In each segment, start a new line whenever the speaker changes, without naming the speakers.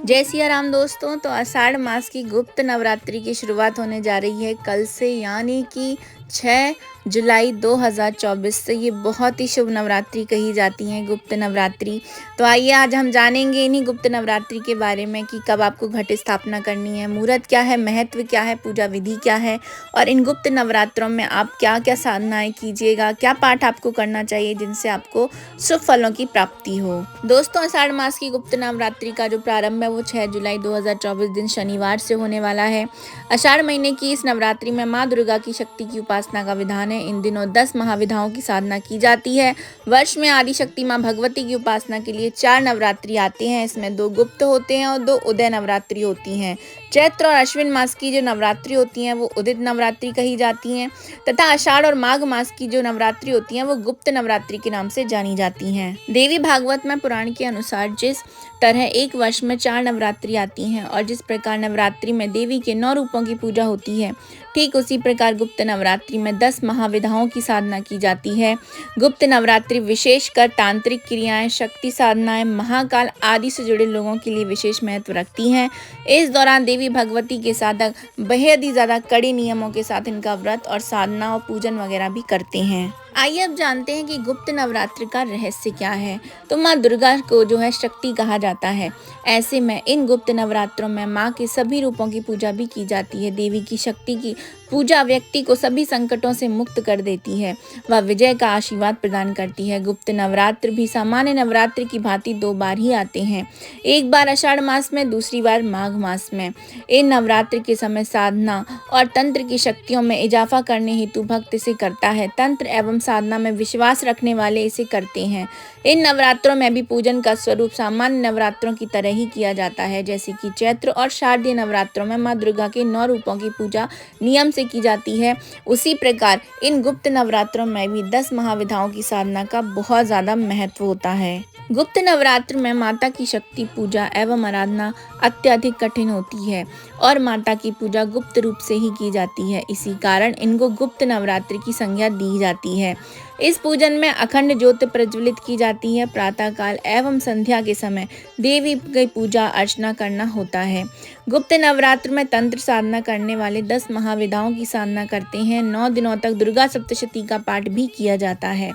जय सिया राम दोस्तों। तो आषाढ़ मास की गुप्त नवरात्रि की शुरुआत होने जा रही है कल से, यानी कि 6 जुलाई 2024 से। ये बहुत ही शुभ नवरात्रि कही जाती है, गुप्त नवरात्रि। तो आइए आज हम जानेंगे इन्हीं गुप्त नवरात्रि के बारे में कि कब आपको घट स्थापना करनी है, मुहूर्त क्या है, महत्व क्या है, पूजा विधि क्या है और इन गुप्त नवरात्रों में आप क्या क्या साधनाएं कीजिएगा, क्या पाठ आपको करना चाहिए जिनसे आपको शुभ फलों की प्राप्ति हो। दोस्तों, आषाढ़ मास की गुप्त नवरात्रि का जो प्रारंभ है वो 6 जुलाई 2024 दिन शनिवार से होने वाला है। आषाढ़ महीने की इस नवरात्रि में माँ दुर्गा की शक्ति की उपासना का विधान है। इन दिनों 10 महाविधाओं की साधना की जाती है। वर्ष में आदि शक्ति माँ भगवती की उपासना के लिए 4 नवरात्रि आते हैं। इसमें 2 गुप्त होते हैं और 2 उदय नवरात्रि होती हैं। चैत्र और अश्विन मास की जो नवरात्रि होती हैं वो उदित नवरात्रि कही जाती हैं, तथा आषाढ़ और माघ मास की जो नवरात्रि होती हैं वो गुप्त नवरात्रि के नाम से जानी जाती हैं। देवी भागवत में पुराण के अनुसार जिस तरह एक वर्ष में 4 नवरात्रि आती हैं और जिस प्रकार नवरात्रि में देवी के 9 रूपों की पूजा होती है, ठीक उसी प्रकार गुप्त नवरात्रि में 10 महाविधाओं की साधना की जाती है। गुप्त नवरात्रि विशेषकर तांत्रिक क्रियाएं, शक्ति साधनाएं, महाकाल आदि से जुड़े लोगों के लिए विशेष महत्व रखती हैं। इस दौरान देवी भगवती के साधक बेहद ही ज्यादा कड़े नियमों के साथ इनका व्रत और साधना और पूजन वगैरह भी करते हैं। आइए अब जानते हैं कि गुप्त नवरात्रि का रहस्य क्या है। तो माँ दुर्गा को जो है शक्ति कहा जाता है। ऐसे में इन गुप्त नवरात्रों में माँ के सभी रूपों की पूजा भी की जाती है। देवी की शक्ति की पूजा व्यक्ति को सभी संकटों से मुक्त कर देती है, वह विजय का आशीर्वाद प्रदान करती है। गुप्त नवरात्र भी सामान्य नवरात्र की भांति 2 बार ही आते हैं, एक बार आषाढ़ मास में, दूसरी बार माघ मास में। इन नवरात्र के समय साधना और तंत्र की शक्तियों में इजाफा करने हेतु भक्त इसे करता है। तंत्र एवं साधना में विश्वास रखने वाले इसे करते हैं। इन नवरात्रों में भी पूजन का स्वरूप सामान्य नवरात्रों की तरह ही किया जाता है, जैसे कि चैत्र और शारदीय नवरात्रों में माँ दुर्गा के 9 रूपों की पूजा नियम से की जाती है। उसी प्रकार इन गुप्त नवरात्रों में भी 10 महाविधाओं की साधना का बहुत ज्यादा महत्व होता है। गुप्त नवरात्र में माता की शक्ति पूजा एवं आराधना अत्यधिक कठिन होती है और माता की पूजा गुप्त रूप से ही की जाती है। इसी कारण इनको गुप्त नवरात्रि की संज्ञा दी जाती है। इस पूजन में अखंड ज्योत प्रज्वलित की जाती है। प्रातः काल एवं संध्या के समय देवी की पूजा अर्चना करना होता है। गुप्त नवरात्र में तंत्र साधना करने वाले 10 महाविधाओं की साधना करते हैं। 9 दिनों तक दुर्गा सप्तशती का पाठ भी किया जाता है।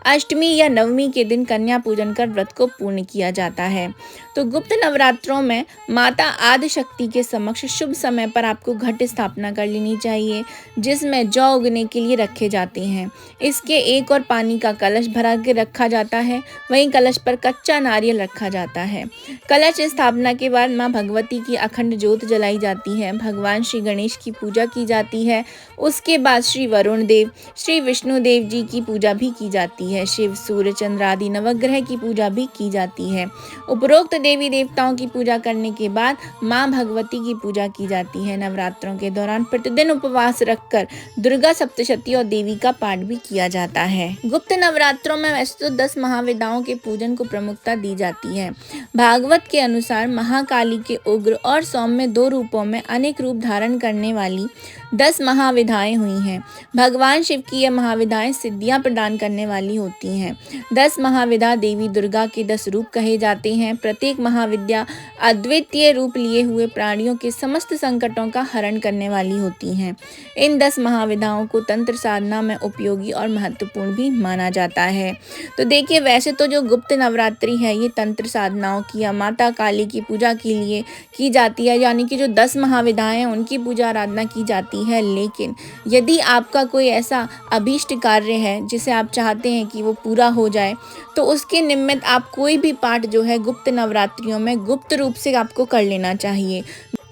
अष्टमी या नवमी के दिन कन्या पूजन कर व्रत को पूर्ण किया जाता है। तो गुप्त नवरात्रों में माता आदि शक्ति के समक्ष शुभ समय पर आपको घट स्थापना कर लेनी चाहिए, जिसमें जौ उगने के लिए रखे जाते हैं। इसके एक और पानी का कलश भरा के रखा जाता है, वहीं कलश पर कच्चा नारियल रखा जाता है। कलश स्थापना के बाद माँ भगवती की अखंड ज्योत जलाई जाती है। भगवान श्री गणेश की पूजा की जाती है। उसके बाद श्री वरुण देव, श्री विष्णु देव जी की पूजा भी की जाती है। शिव, सूर्य, चंद्र आदि नवग्रह की पूजा भी की जाती है। उपरोक्त देवी देवताओं की पूजा करने के बाद माँ भगवती की पूजा की जाती है। नवरात्रों के दौरान प्रतिदिन उपवास रखकर दुर्गा सप्तशती और देवी का पाठ भी किया जाता है। गुप्त नवरात्रों में वैसे तो 10 महाविधाओं के पूजन को प्रमुखता दी जाती है। भागवत के अनुसार महाकाली के उग्र और सौम्य 2 रूपों में अनेक रूप धारण करने वाली 10 महाविधाएं हुई हैं। भगवान शिव की यह महाविधाएं सिद्धियां प्रदान करने वाली होती हैं। 10 महाविधा देवी दुर्गा के 10 रूप कहे जाते हैं। प्रत्येक महाविद्या अद्वितीय रूप लिए हुए प्राणियों के समस्त संकटों का हरण करने वाली होती हैं। इन 10 महाविधाओं को तंत्र साधना में उपयोगी और महत्वपूर्ण भी माना जाता है। तो देखिए, वैसे तो जो गुप्त नवरात्रि है ये तंत्र साधनाओं की या माता काली की पूजा के लिए की जाती है, यानी कि जो 10 महाविधाएं हैं उनकी पूजा आराधना की जाती है। लेकिन यदि आपका कोई ऐसा अभीष्ट कार्य है जिसे आप चाहते हैं कि वो पूरा हो जाए, तो उसके निमित्त आप कोई भी पाठ जो है गुप्त नवरात्रियों में गुप्त रूप से आपको कर लेना चाहिए।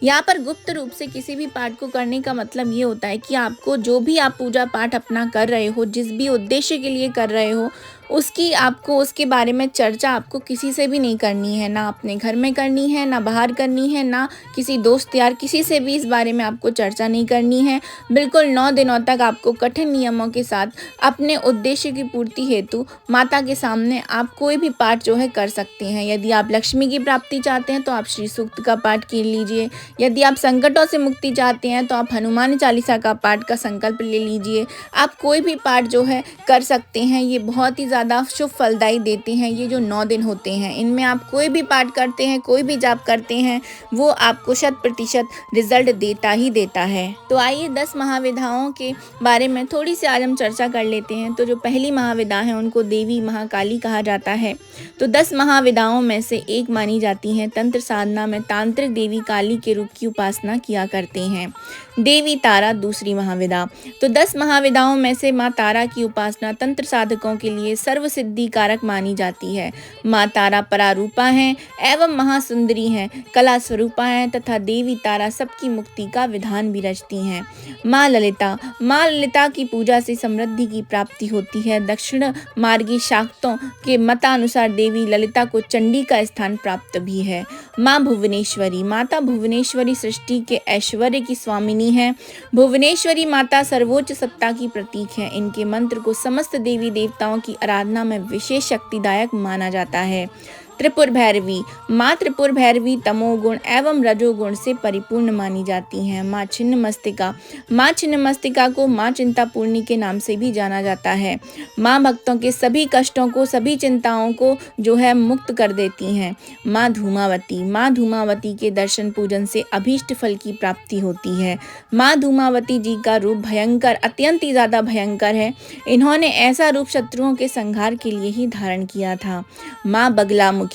यहाँ पर गुप्त रूप से किसी भी पाठ को करने का मतलब ये होता है कि आपको जो भी आप पूजा पाठ अपना कर रहे हो, जिस भी उद्देश्य के लिए कर रहे हो, उसकी आपको उसके बारे में चर्चा आपको किसी से भी नहीं करनी है, ना अपने घर में करनी है, ना बाहर करनी है, ना किसी दोस्त यार किसी से भी इस बारे में आपको चर्चा नहीं करनी है। बिल्कुल 9 दिनों तक आपको कठिन नियमों के साथ अपने उद्देश्य की पूर्ति हेतु माता के सामने आप कोई भी पाठ जो है कर सकते हैं। यदि आप लक्ष्मी की प्राप्ति चाहते हैं तो आप श्री सूक्त का पाठ कर लीजिए। यदि आप संकटों से मुक्ति चाहते हैं तो आप हनुमान चालीसा का पाठ का संकल्प ले लीजिए। आप कोई भी पाठ जो है कर सकते हैं। ये बहुत ही ज़्यादा शुभ फलदायी देते हैं ये जो 9 दिन होते हैं। इनमें आप कोई भी पाठ करते हैं, कोई भी जाप करते हैं, वो आपको 100% रिजल्ट देता ही देता है। तो आइए 10 महाविधाओं के बारे में थोड़ी सी आज हम चर्चा कर लेते हैं। तो जो पहली महाविधा है उनको देवी महाकाली कहा जाता है। तो 10 महाविधाओं में से एक मानी जाती है। तंत्र साधना में तांत्रिक देवी काली के रूप की उपासना किया करते हैं। देवी तारा दूसरी महाविधा। तो 10 महाविधाओं में से माँ तारा की उपासना तंत्र साधकों के लिए सर्व सिद्धि कारक मानी जाती है। माँ तारा परारूपा हैं एवं महासुंदरी हैं, कला स्वरूपा हैं तथा देवी तारा सबकी मुक्ति का विधान भी रचती हैं। माँ ललिता की पूजा से समृद्धि की प्राप्ति होती है। दक्षिण मार्गी शाक्तों के मतानुसार देवी ललिता को चंडी का स्थान प्राप्त भी है। माँ भुवनेश्वरी। माता भुवनेश्वरी सृष्टि के ऐश्वर्य की स्वामिनी है। भुवनेश्वरी माता सर्वोच्च सत्ता की प्रतीक है। इनके मंत्र को समस्त देवी देवताओं की आराधना में विशेष शक्तिदायक माना जाता है। त्रिपुर भैरवी। माँ त्रिपुर भैरवी तमोगुण एवं रजोगुण से परिपूर्ण मानी जाती हैं। माँ छिन्नमस्तिका। माँ छिन्नमस्तिका को माँ चिंतापूर्णी के नाम से भी जाना जाता है। माँ भक्तों के सभी कष्टों को, सभी चिंताओं को जो है मुक्त कर देती हैं। माँ धूमावती। माँ धूमावती के दर्शन पूजन से अभीष्ट फल की प्राप्ति होती है। माँ धूमावती जी का रूप भयंकर, अत्यंत ही ज़्यादा भयंकर है। इन्होंने ऐसा रूप शत्रुओं के संहार के लिए ही धारण किया था। माँ बगलामुखी।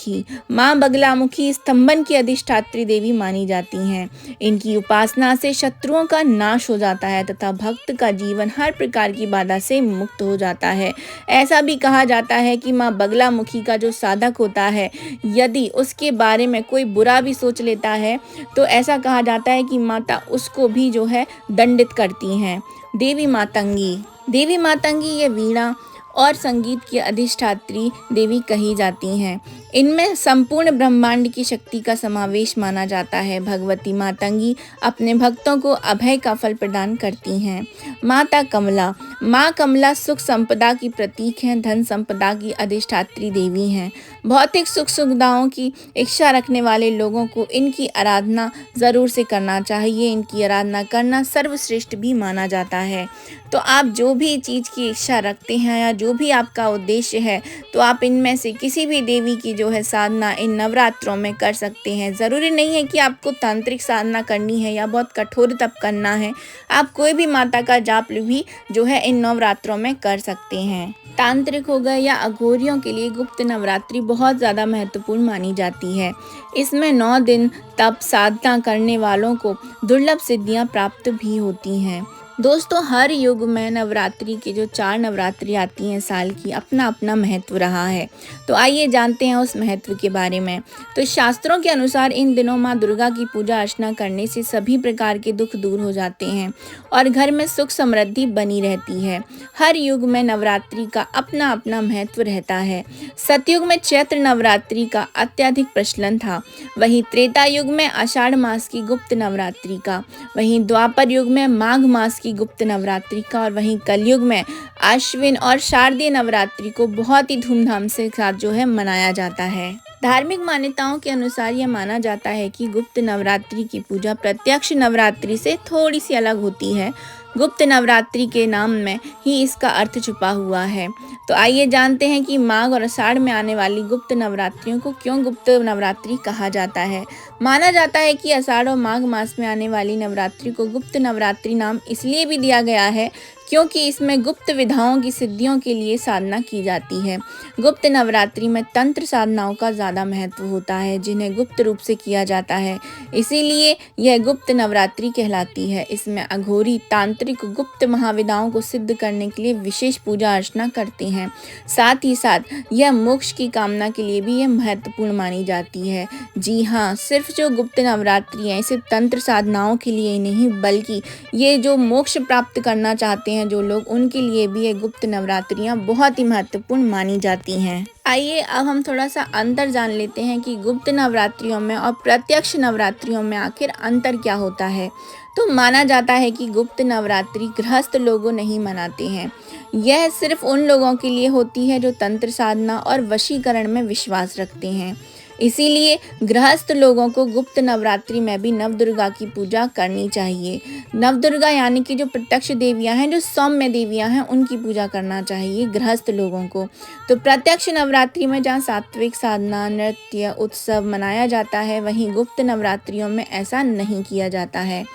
माँ बगलामुखी स्तंभन की अधिष्ठात्री देवी मानी जाती हैं। इनकी उपासना से शत्रुओं का नाश हो जाता है तथा भक्त का जीवन हर प्रकार की बाधा से मुक्त हो जाता है। ऐसा भी कहा जाता है कि माँ बगलामुखी का जो साधक होता है, यदि उसके बारे में कोई बुरा भी सोच लेता है तो ऐसा कहा जाता है कि माता उसको भी जो है दंडित करती हैं। देवी मातंगी। देवी मातंगी ये वीणा और संगीत की अधिष्ठात्री देवी कही जाती हैं। इनमें संपूर्ण ब्रह्मांड की शक्ति का समावेश माना जाता है। भगवती मातंगी अपने भक्तों को अभय का फल प्रदान करती हैं। माता कमला। माँ कमला सुख संपदा की प्रतीक हैं, धन संपदा की अधिष्ठात्री देवी हैं। भौतिक सुख सुविधाओं की इच्छा रखने वाले लोगों को इनकी आराधना ज़रूर से करना चाहिए। इनकी आराधना करना सर्वश्रेष्ठ भी माना जाता है। तो आप जो भी चीज़ की इच्छा रखते हैं या जो भी आपका उद्देश्य है, तो आप इनमें से किसी भी देवी की जो है साधना इन नवरात्रों में कर सकते हैं। ज़रूरी नहीं है कि आपको तांत्रिक साधना करनी है या बहुत कठोर तप करना है। आप कोई भी माता का जाप भी जो है इन नवरात्रों में कर सकते हैं। तांत्रिक हो गए या अघोरियों के लिए गुप्त नवरात्रि बहुत ज़्यादा महत्वपूर्ण मानी जाती है। इसमें 9 दिन तप साधना करने वालों को दुर्लभ सिद्धियां प्राप्त भी होती हैं। दोस्तों, हर युग में नवरात्रि की जो 4 नवरात्रि आती हैं साल की, अपना अपना महत्व रहा है। तो आइए जानते हैं उस महत्व के बारे में। तो शास्त्रों के अनुसार इन दिनों माँ दुर्गा की पूजा अर्चना करने से सभी प्रकार के दुख दूर हो जाते हैं और घर में सुख समृद्धि बनी रहती है। हर युग में नवरात्रि का अपना अपना महत्व रहता है। सतयुग में चैत्र नवरात्रि का अत्यधिक प्रचलन था, वहीं त्रेता युग में आषाढ़ मास की गुप्त नवरात्रि का, वहीं द्वापर युग में माघ मास की गुप्त नवरात्रि का और वहीं कलयुग में आश्विन और शारदीय नवरात्रि को बहुत ही धूमधाम से साथ जो है मनाया जाता है। धार्मिक मान्यताओं के अनुसार यह माना जाता है कि गुप्त नवरात्रि की पूजा प्रत्यक्ष नवरात्रि से थोड़ी सी अलग होती है। गुप्त नवरात्रि के नाम में ही इसका अर्थ छुपा हुआ है। तो आइए जानते हैं कि माघ और आषाढ़ में आने वाली गुप्त नवरात्रियों को क्यों गुप्त नवरात्रि कहा जाता है। माना जाता है कि आषाढ़ और माघ मास में आने वाली नवरात्रि को गुप्त नवरात्रि नाम इसलिए भी दिया गया है क्योंकि इसमें गुप्त विधाओं की सिद्धियों के लिए साधना की जाती है। गुप्त नवरात्रि में तंत्र साधनाओं का ज़्यादा महत्व होता है, जिन्हें गुप्त रूप से किया जाता है, इसीलिए यह गुप्त नवरात्रि कहलाती है। इसमें अघोरी तांत्रिक गुप्त महाविधाओं को सिद्ध करने के लिए विशेष पूजा अर्चना करते हैं। साथ ही साथ यह मोक्ष की कामना के लिए भी यह महत्वपूर्ण मानी जाती है। जी हाँ, सिर्फ जो गुप्त नवरात्रि है सिर्फ तंत्र साधनाओं के लिए नहीं, बल्कि ये जो मोक्ष प्राप्त करना चाहते हैं जो लोग, उनके लिए भी ये गुप्त नवरात्रियां बहुत ही महत्वपूर्ण मानी जाती हैं। आइए अब हम थोड़ा सा अंतर जान लेते हैं कि गुप्त नवरात्रियों में और प्रत्यक्ष नवरात्रियों में आखिर अंतर क्या होता है। तो माना जाता है कि गुप्त नवरात्रि गृहस्थ लोगों नहीं मनाते हैं। यह सिर्फ उन लोगों के लिए होती है जो तंत्र साधना और वशीकरण में विश्वास रखते हैं। इसीलिए गृहस्थ लोगों को गुप्त नवरात्रि में भी नवदुर्गा की पूजा करनी चाहिए। नवदुर्गा यानी कि जो प्रत्यक्ष देवियां हैं, जो सौम्य देवियां हैं, उनकी पूजा करना चाहिए गृहस्थ लोगों को। तो प्रत्यक्ष नवरात्रि में जहाँ सात्विक साधना, नृत्य, उत्सव मनाया जाता है, वहीं गुप्त नवरात्रियों में ऐसा नहीं किया जाता है।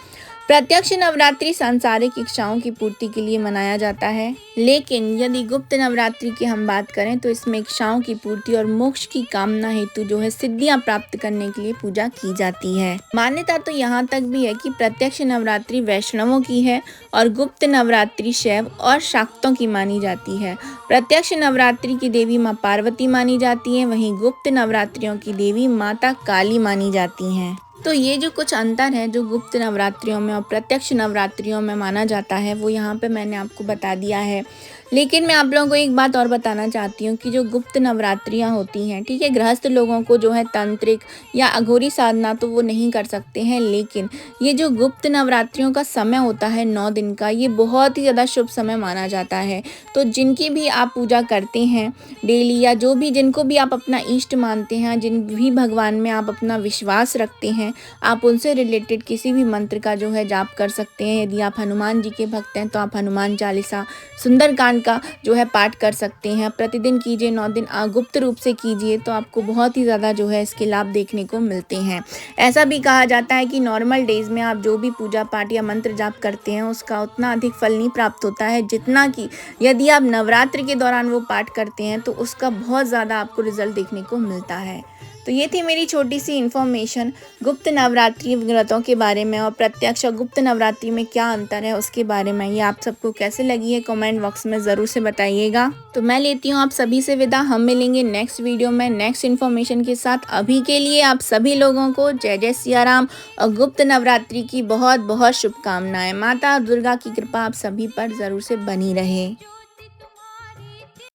प्रत्यक्ष नवरात्रि सांसारिक इच्छाओं की पूर्ति के लिए मनाया जाता है, लेकिन यदि गुप्त नवरात्रि की हम बात करें तो इसमें इच्छाओं की पूर्ति और मोक्ष की कामना हेतु जो है सिद्धियां प्राप्त करने के लिए पूजा की जाती है। मान्यता तो यहाँ तक भी है कि प्रत्यक्ष नवरात्रि वैष्णवों की है और गुप्त नवरात्रि शैव और शाक्तों की मानी जाती है। प्रत्यक्ष नवरात्रि की देवी माँ पार्वती मानी जाती है, वहीं गुप्त नवरात्रियों की देवी माता काली मानी जाती हैं। तो ये जो कुछ अंतर है जो गुप्त नवरात्रियों में और प्रत्यक्ष नवरात्रियों में माना जाता है, वो यहाँ पे मैंने आपको बता दिया है। लेकिन मैं आप लोगों को एक बात और बताना चाहती हूँ कि जो गुप्त नवरात्रियाँ होती हैं, ठीक है, गृहस्थ लोगों को जो है तांत्रिक या अघोरी साधना तो वो नहीं कर सकते हैं, लेकिन ये जो गुप्त नवरात्रियों का समय होता है 9 दिन का, ये बहुत ही ज़्यादा शुभ समय माना जाता है। तो जिनकी भी आप पूजा करते हैं डेली, या जो भी जिनको भी आप अपना इष्ट मानते हैं, जिन भी भगवान में आप अपना विश्वास रखते हैं, आप उनसे रिलेटेड किसी भी मंत्र का जो है जाप कर सकते हैं। यदि आप हनुमान जी के भक्त हैं तो आप हनुमान चालीसा, सुंदरकांड का जो है पाठ कर सकते हैं। प्रतिदिन कीजिए, 9 दिन गुप्त रूप से कीजिए, तो आपको बहुत ही ज़्यादा जो है इसके लाभ देखने को मिलते हैं। ऐसा भी कहा जाता है कि नॉर्मल डेज में आप जो भी पूजा पाठ या मंत्र जाप करते हैं उसका उतना अधिक फल नहीं प्राप्त होता है जितना कि यदि आप नवरात्रि के दौरान वो पाठ करते हैं तो उसका बहुत ज़्यादा आपको रिजल्ट देखने को मिलता है। तो ये थी मेरी छोटी सी इन्फॉर्मेशन गुप्त नवरात्रि व्रतों के बारे में और प्रत्यक्ष और गुप्त नवरात्रि में क्या अंतर है उसके बारे में। ये आप सबको कैसे लगी है कमेंट बॉक्स में ज़रूर से बताइएगा। तो मैं लेती हूँ आप सभी से विदा। हम मिलेंगे नेक्स्ट वीडियो में नेक्स्ट इन्फॉर्मेशन के साथ। अभी के लिए आप सभी लोगों को जय जय सिया राम और गुप्त नवरात्रि की बहुत बहुत शुभकामनाएं। माता दुर्गा की कृपा आप सभी पर ज़रूर से बनी रहे।